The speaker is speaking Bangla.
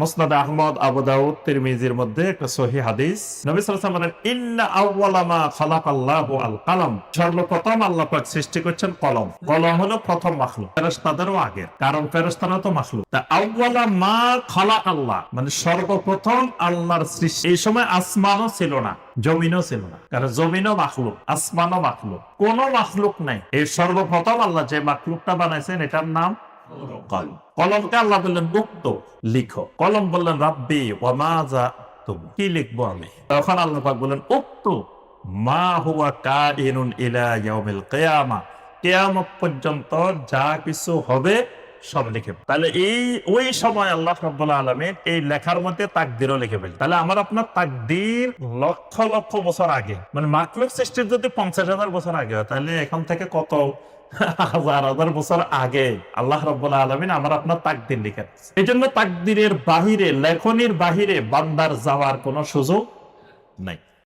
মুসনাদ আহমদ, আবু দাউদ, তিরমিজির মধ্যে একটা সহিহ হাদিস, নবী সাল্লাল্লাহু আলাইহি ওয়াসাল্লাম বলেন, ইন্না আউওয়ালা মা খালাকাল্লাহু আল কালাম, সর্বপ্রথম আল্লাহ পাক সৃষ্টি করছেন কলম। কলম হলো প্রথম মাখলুক, ফেরেশতাদেরও আগে, কারণ ফেরেশতারা তো মাখলুক। তা আউওয়ালা মা খালাকাল্লাহ মানে সর্বপ্রথম আল্লাহর সৃষ্টি। এই সময় আসমানও ছিল না, জমিনও ছিল না, কারণ জমিনও মাখলুক, আসমানও মাখলুক, কোন মাখলুক নাই। এই সর্বপ্রথম আল্লাহ যে মাখলুকটা বানাইছেন এটার নাম কলম। কলমকে আল্লাহ বললেন উক্ত, লিখো। কলম বললেন রাব্বি ওয়া মাযা আক্তুব, কি লিখবো আমি? তখন আল্লাহ পাক বললেন উক্ত মা হুয়া কাইনুন ইলা ইয়াউমিল কিয়ামা, কিয়ামত পর্যন্ত যা কিছু হবে সব লিখে। তাহলে ওই সময় আল্লাহ রাব্বুল আলামিন এই লেখার মধ্যে তাকদীরও লিখে ফেলেন। তাহলে আমার আপনার তাকদীর লক্ষ লক্ষ বছর আগে, মানে মাখলুক সৃষ্টির যদি 50,000 বছর আগে হয়, তাহলে এখন থেকে কত হাজার হাজার বছর আগে আল্লাহ রাব্বুল আলামিন আমার আপনার তাকদীর লিখে রাখছেন। এই জন্য তাকদীরের বাহিরে, লেখনির বাহিরে বান্দার যাওয়ার কোনো সুযোগ নাই।